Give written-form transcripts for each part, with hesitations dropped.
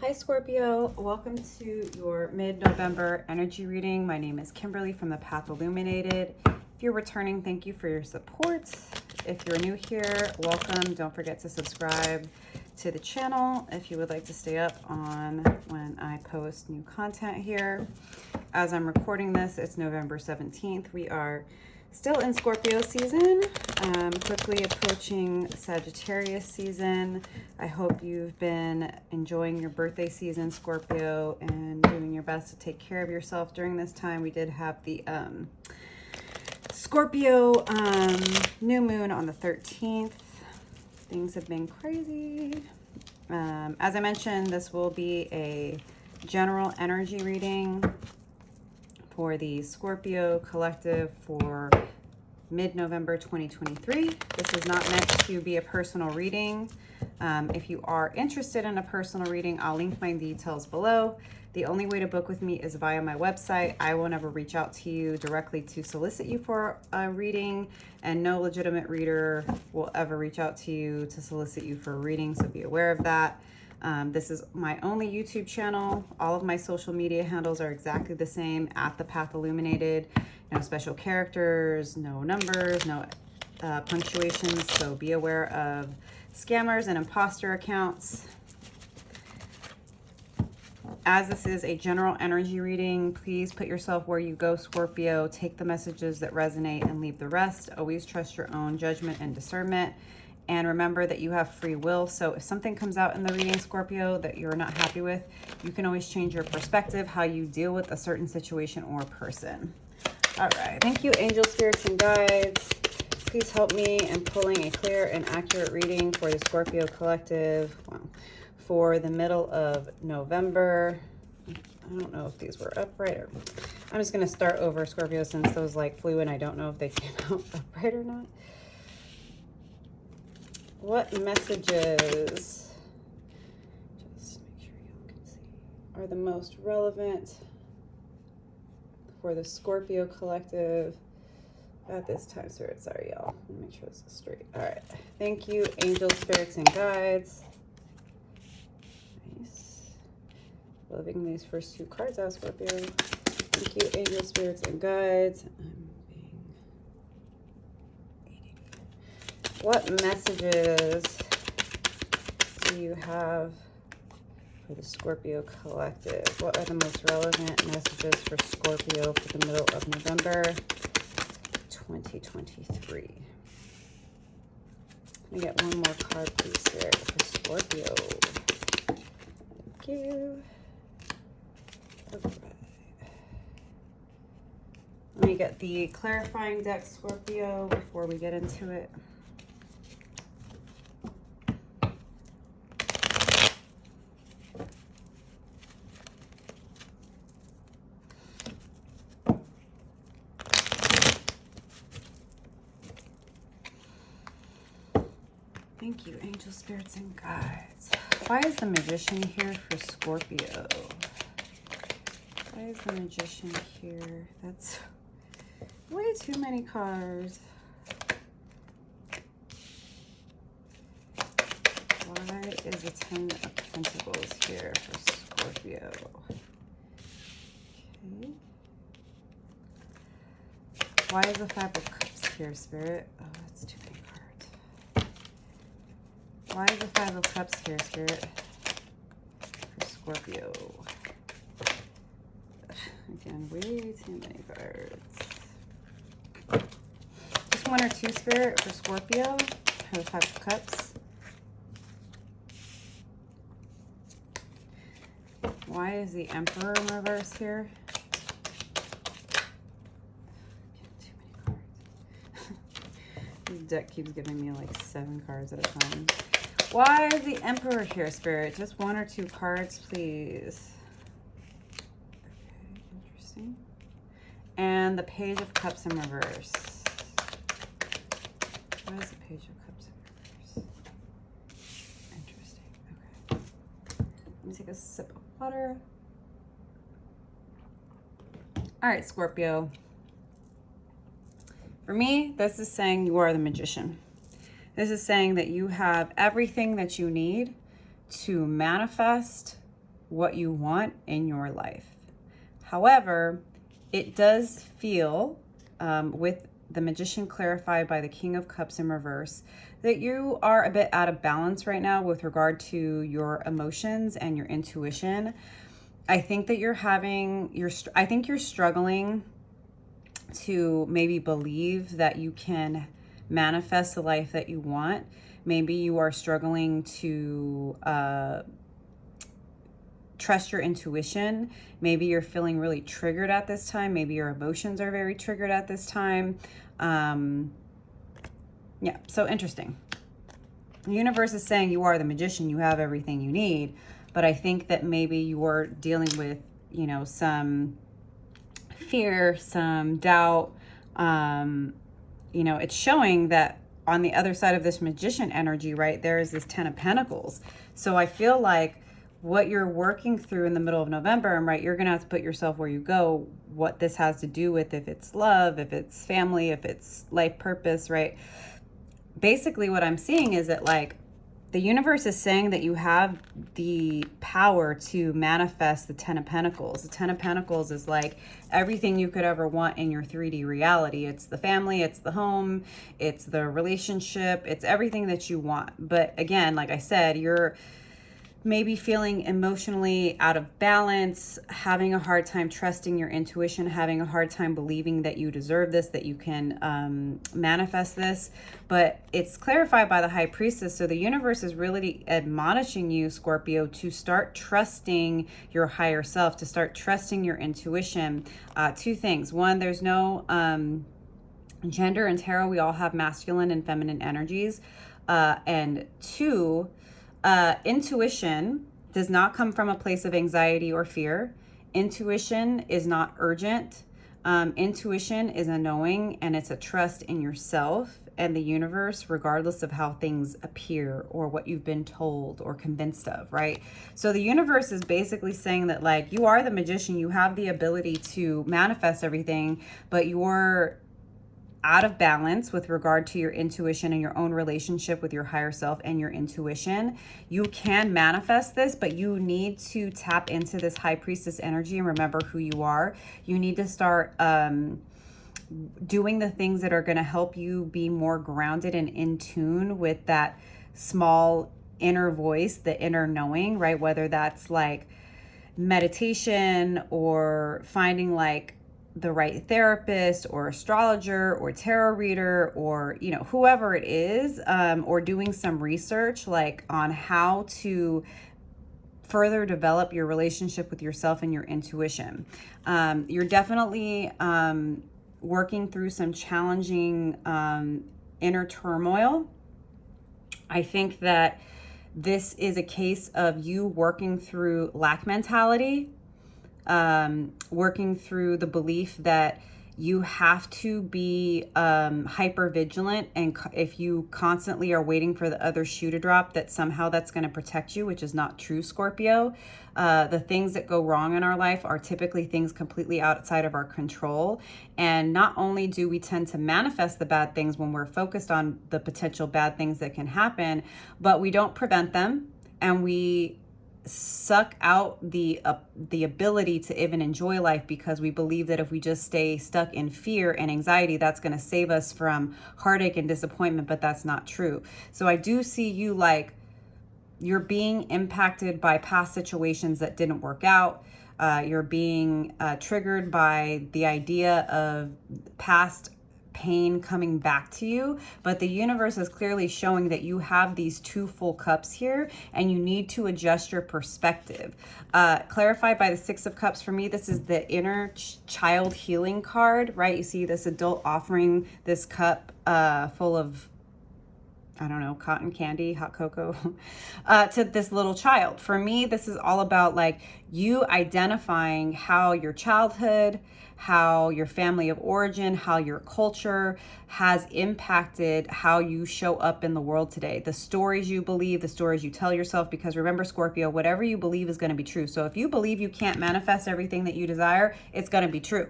Hi Scorpio, welcome to your mid-November energy reading. My name is Kimberly from the Path Illuminated. If you're returning, thank you for your support. If you're new here, welcome. Don't forget to subscribe to the channel if you would like to stay up on when I post new content here. As I'm recording this, it's November 17th. We are still in Scorpio season, quickly approaching Sagittarius season. I hope you've been enjoying your birthday season, Scorpio, and doing your best to take care of yourself during this time. We did have the Scorpio new moon on the 13th. Things have been crazy. As I mentioned, this will be a general energy reading for the Scorpio collective for mid-November 2023. This is not meant to be a personal reading. If you are interested in a personal reading, I'll link my details below. The only way to book with me is via my website. I will never reach out to you directly to solicit you for a reading, and no legitimate reader will ever reach out to you to solicit you for a reading, so be aware of that. This is my only YouTube channel. All of my social media handles are exactly the same, at the Path Illuminated. No special characters, no numbers, no punctuations, so be aware of scammers and imposter accounts. As this is a general energy reading, please put yourself where you go, Scorpio. Take the messages that resonate and leave the rest. Always trust your own judgment and discernment. And remember that you have free will. So if something comes out in the reading, Scorpio, that you're not happy with, you can always change your perspective, how you deal with a certain situation or person. All right. Thank you, angel spirits and guides. Please help me in pulling a clear and accurate reading for the Scorpio collective for the middle of November. I don't know if these were upright or... I'm just going to start over, Scorpio, since those like flew and I don't know if they came out upright or not. What messages, just make sure you can see, are the most relevant for the Scorpio collective at this time, Spirit? Sorry, y'all. Let me make sure this is straight. All right. Thank you, angel spirits and guides. Nice. Loving these first two cards out, Scorpio. Thank you, angel spirits and guides. What messages do you have for the Scorpio collective? What are the most relevant messages for Scorpio for the middle of November 2023? Can I get one more card, please, Spirit, for Scorpio? Thank you. Okay. Let me get the clarifying deck, Scorpio, before we get into it. Thank you, angel spirits and guides. Why is the Magician here for Scorpio? Why is the Magician here? That's way too many cards. Why is the Ten of Pentacles here for Scorpio? Okay. Why is the Five of Cups here, Spirit? Oh, that's too many cards. Why is the Five of Cups here, Spirit, for Scorpio? Again, way too many cards. Just one or two, Spirit, for Scorpio for the Five of Cups. Why is the Emperor in reverse here? Too many cards. This deck keeps giving me like 7 cards at a time. Why is the Emperor here, Spirit? Just one or two cards, please. Okay, interesting. And the Page of Cups in reverse. Why is the Page of Cups in reverse? Interesting. Okay. Let me take a sip of water. All right, Scorpio. For me, this is saying you are the Magician. This is saying that you have everything that you need to manifest what you want in your life. However, it does feel, with the Magician clarified by the King of Cups in reverse, that you are a bit out of balance right now with regard to your emotions and your intuition. I think that I think you're struggling to maybe believe that you can manifest the life that you want. Maybe you are struggling to trust your intuition. Maybe you're feeling really triggered at this time. Maybe your emotions are very triggered at this time. Yeah, so interesting. The universe is saying you are the magician, you have everything you need, but I think that maybe you're dealing with, you know, some fear, some doubt. You know, it's showing that on the other side of this magician energy, right, there is this 10 of Pentacles. So I feel like what you're working through in the middle of November, and right, you're going to have to put yourself where you go, what this has to do with, if it's love, if it's family, if it's life purpose, right? Basically what I'm seeing is that, like, the universe is saying that you have the power to manifest the 10 of Pentacles. The 10 of Pentacles is like everything you could ever want in your 3D reality. It's the family, it's the home, it's the relationship, it's everything that you want. But again, like I said, you're maybe feeling emotionally out of balance, having a hard time trusting your intuition, having a hard time believing that you deserve this, that you can manifest this. But it's clarified by the High Priestess. So the universe is really admonishing you, Scorpio, to start trusting your higher self, to start trusting your intuition. Two things. One, there's no gender in tarot. We all have masculine and feminine energies. And two, intuition does not come from a place of anxiety or fear. Intuition is not urgent. Intuition is a knowing, and it's a trust in yourself and the universe, regardless of how things appear or what you've been told or convinced of, right? So the universe is basically saying that, like, you are the magician, you have the ability to manifest everything, but you're out of balance with regard to your intuition and your own relationship with your higher self and your intuition. You can manifest this, but you need to tap into this High Priestess energy and remember who you are. You need to start doing the things that are going to help you be more grounded and in tune with that small inner voice, the inner knowing, right? Whether that's like meditation or finding like the right therapist or astrologer or tarot reader, or, you know, whoever it is, or doing some research like on how to further develop your relationship with yourself and your intuition. You're definitely working through some challenging inner turmoil. I think that this is a case of you working through lack mentality, working through the belief that you have to be hyper vigilant, and if you constantly are waiting for the other shoe to drop, that somehow that's going to protect you, which is not true, Scorpio. The things that go wrong in our life are typically things completely outside of our control. And not only do we tend to manifest the bad things when we're focused on the potential bad things that can happen, but we don't prevent them, and we suck out the ability to even enjoy life because we believe that if we just stay stuck in fear and anxiety, that's going to save us from heartache and disappointment, but that's not true. So I do see you like you're being impacted by past situations that didn't work out. You're being triggered by the idea of past pain coming back to you, but the universe is clearly showing that you have these two full cups here and you need to adjust your perspective. Clarified by the Six of Cups, for me, this is the inner child healing card, right? You see this adult offering this cup full of, I don't know, cotton candy, hot cocoa, to this little child. For me, this is all about like you identifying how your childhood, how your family of origin, how your culture has impacted how you show up in the world today. The stories you believe, the stories you tell yourself, because remember, Scorpio, whatever you believe is going to be true. So if you believe you can't manifest everything that you desire, it's going to be true.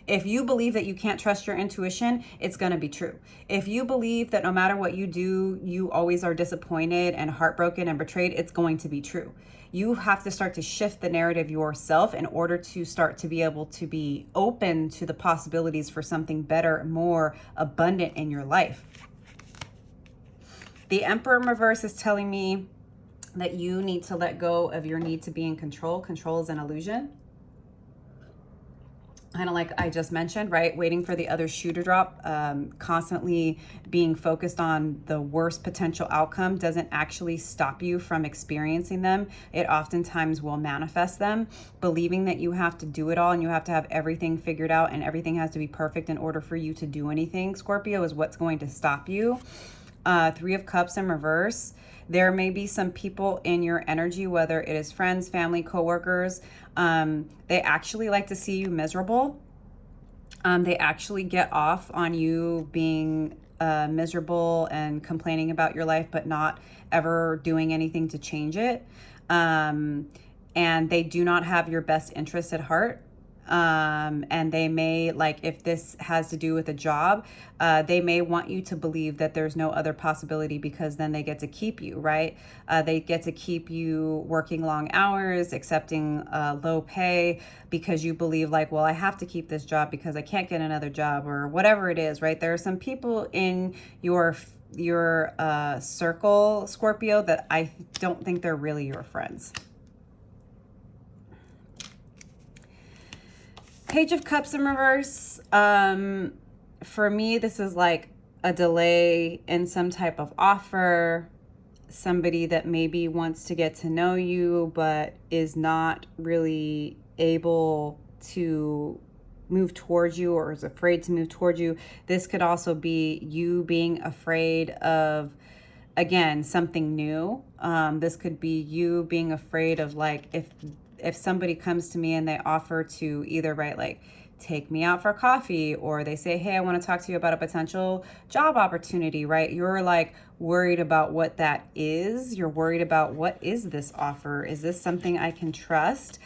If you believe that you can't trust your intuition, it's going to be true. If you believe that no matter what you do, you always are disappointed and heartbroken and betrayed, it's going to be true. You have to start to shift the narrative yourself in order to start to be able to be open to the possibilities for something better, more abundant in your life. The Emperor in reverse is telling me that you need to let go of your need to be in control. Control is an illusion. Kind of like I just mentioned, right? Waiting for the other shoe to drop, constantly being focused on the worst potential outcome doesn't actually stop you from experiencing them. It oftentimes will manifest them. Believing that you have to do it all and you have to have everything figured out and everything has to be perfect in order for you to do anything, Scorpio, is what's going to stop you. Three of Cups in reverse. There may be some people in your energy, whether it is friends, family, coworkers, they actually like to see you miserable. They actually get off on you being miserable and complaining about your life, but not ever doing anything to change it. And they do not have your best interest at heart. And they may, like, if this has to do with a job, they may want you to believe that there's no other possibility because then they get to keep you, right? They get to keep you working long hours, accepting low pay because you believe like, well, I have to keep this job because I can't get another job or whatever it is, right? There are some people in your circle, Scorpio, that I don't think they're really your friends. Page of Cups in reverse. For me, this is like a delay in some type of offer. Somebody that maybe wants to get to know you, but is not really able to move towards you or is afraid to move towards you. This could also be you being afraid of, again, something new. This could be you being afraid of, like, if somebody comes to me and they offer to either, right, like take me out for coffee, or they say, hey, I want to talk to you about a potential job opportunity, right? You're like worried about what that is. You're worried about, what is this offer? Is this something I can trust?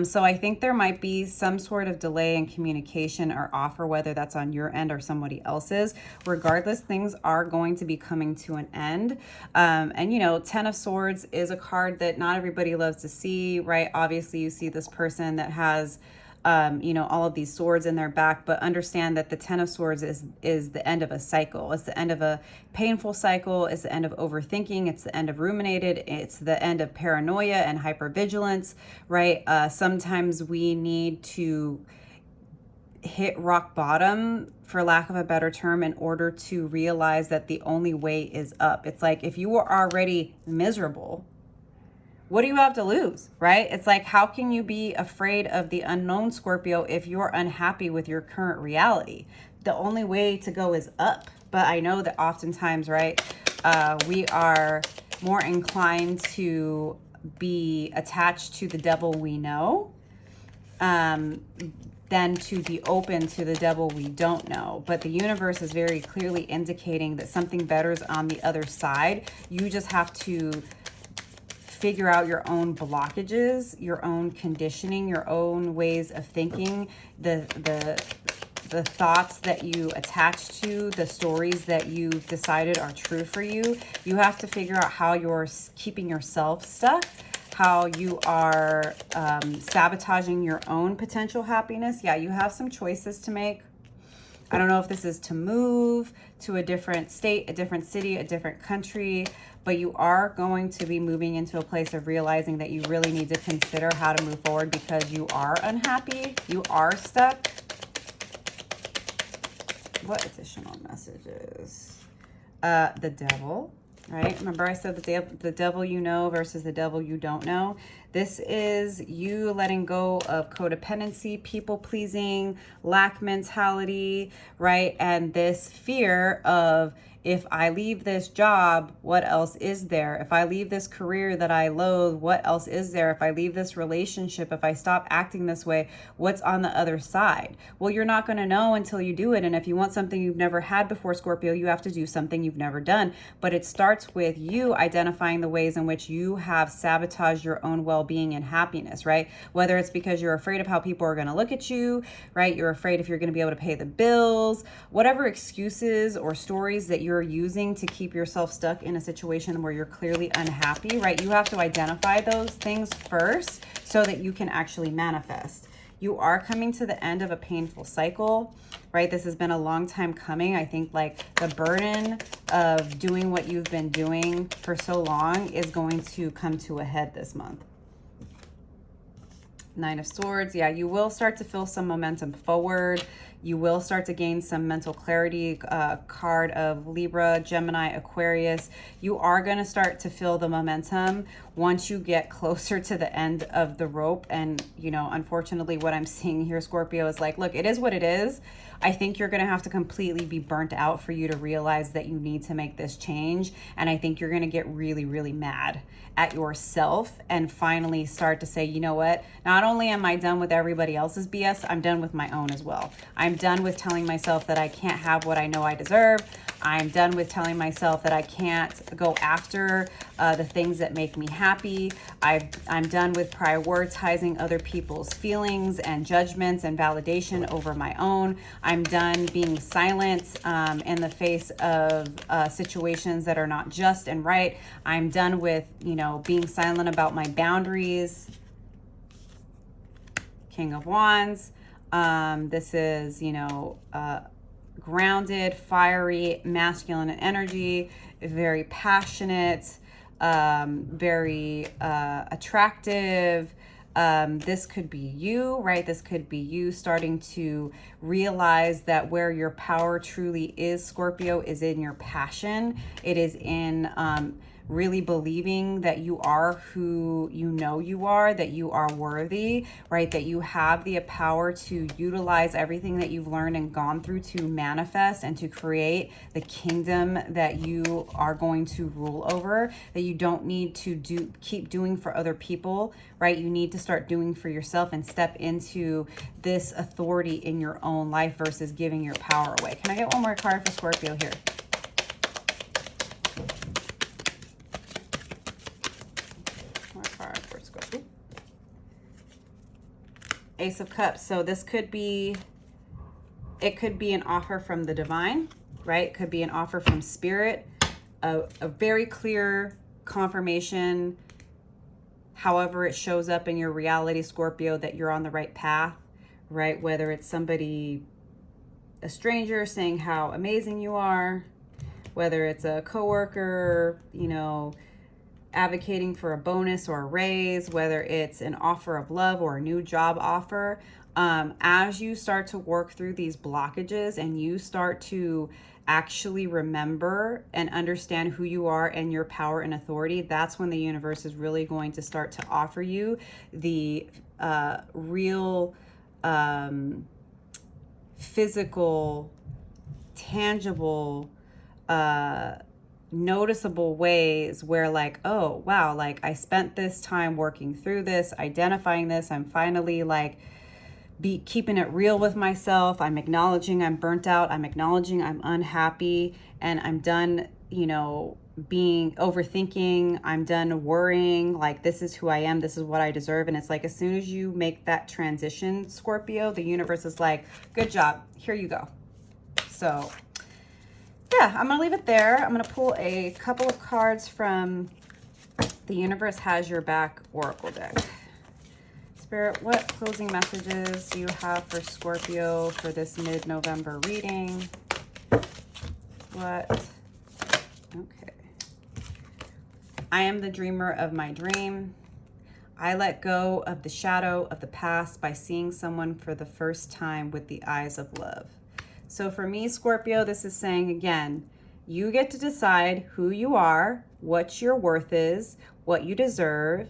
So I think there might be some sort of delay in communication or offer, whether that's on your end or somebody else's. Regardless, things are going to be coming to an end. And you know, Ten of Swords is a card that not everybody loves to see, right? Obviously, you see this person that has you know, all of these swords in their back, but understand that the Ten of Swords is the end of a cycle. It's the end of a painful cycle. It's the end of overthinking. It's the end of ruminated. It's the end of paranoia and hypervigilance, right? Sometimes we need to hit rock bottom, for lack of a better term, in order to realize that the only way is up. It's like, if you were already miserable, what do you have to lose, right? It's like, how can you be afraid of the unknown, Scorpio, if you're unhappy with your current reality? The only way to go is up. But I know that oftentimes, right, we are more inclined to be attached to the devil we know than to be open to the devil we don't know. But the universe is very clearly indicating that something better is on the other side. You just have to figure out your own blockages, your own conditioning, your own ways of thinking, the thoughts that you attach to, the stories that you decided are true for you. You have to figure out how you're keeping yourself stuck, how you are sabotaging your own potential happiness. Yeah, you have some choices to make. I don't know if this is to move to a different state, a different city, a different country, but you are going to be moving into a place of realizing that you really need to consider how to move forward because you are unhappy, you are stuck. What additional messages? The devil, right? Remember I said the devil you know versus the devil you don't know. This is you letting go of codependency, people-pleasing, lack mentality, right? And this fear of, if I leave this job, what else is there? If I leave this career that I loathe, what else is there? If I leave this relationship, if I stop acting this way, what's on the other side? Well, you're not going to know until you do it. And if you want something you've never had before, Scorpio, you have to do something you've never done. But it starts with you identifying the ways in which you have sabotaged your own well-being and happiness, right? Whether it's because you're afraid of how people are going to look at you, right? You're afraid if you're going to be able to pay the bills, whatever excuses or stories that you're using to keep yourself stuck in a situation where you're clearly unhappy, right? You have to identify those things first so that you can actually manifest. You are coming to the end of a painful cycle, right? This has been a long time coming. I think like the burden of doing what you've been doing for so long is going to come to a head this month. Nine of Swords. Yeah, you will start to feel some momentum forward. You will start to gain some mental clarity. Card of Libra, Gemini, Aquarius. You are going to start to feel the momentum once you get closer to the end of the rope. And, you know, unfortunately, what I'm seeing here, Scorpio, is like, look, it is what it is. I think you're going to have to completely be burnt out for you to realize that you need to make this change. And I think you're going to get really, really mad at yourself and finally start to say, you know what? Not only am I done with everybody else's BS, I'm done with my own as well. I'm done with telling myself that I can't have what I know I deserve. I'm done with telling myself that I can't go after the things that make me happy. I'm done with prioritizing other people's feelings and judgments and validation over my own. I'm done being silent in the face of situations that are not just and right. I'm done with, you know, being silent about my boundaries. King of Wands. This is, you know, grounded, fiery, masculine energy, very passionate, very attractive. This could be you, right? This could be you starting to realize that where your power truly is, Scorpio, is in your passion. It is in really believing that you are who you know you are, that you are worthy, right? That you have the power to utilize everything that you've learned and gone through to manifest and to create the kingdom that you are going to rule over, that you don't need to keep doing for other people, right? You need to start doing for yourself and step into this authority in your own life versus giving your power away. Can I get one more card for Scorpio here? Ace of Cups. So this could be, it could be an offer from the divine, right? It could be an offer from spirit, a very clear confirmation, however it shows up in your reality, Scorpio, that you're on the right path, right? Whether it's somebody, a stranger saying how amazing you are, whether it's a coworker, you know, advocating for a bonus or a raise, whether it's an offer of love or a new job offer. As you start to work through these blockages and you start to actually remember and understand who you are and your power and authority, that's when the universe is really going to start to offer you the real physical, tangible, noticeable ways where like, oh wow, like I spent this time working through this, identifying this, I'm finally like keeping it real with myself. I'm acknowledging I'm burnt out, I'm acknowledging I'm unhappy, and I'm done, you know, being overthinking, I'm done worrying, like this is who I am, this is what I deserve. And it's like as soon as you make that transition, Scorpio, the universe is like, good job, here you go. So yeah, I'm going to leave it there. I'm going to pull a couple of cards from the Universe Has Your Back Oracle deck. Spirit, what closing messages do you have for Scorpio for this mid-November reading? What? Okay. I am the dreamer of my dream. I let go of the shadow of the past by seeing someone for the first time with the eyes of love. So for me, Scorpio, this is saying, again, you get to decide who you are, what your worth is, what you deserve.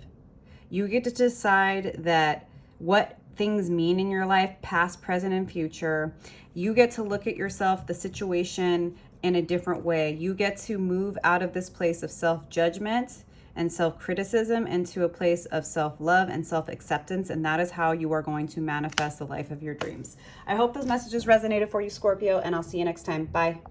You get to decide that what things mean in your life, past, present, and future. You get to look at yourself, the situation, in a different way. You get to move out of this place of self-judgment and self-criticism into a place of self-love and self-acceptance, and that is how you are going to manifest the life of your dreams. I hope those messages resonated for you, Scorpio, and I'll see you next time. Bye.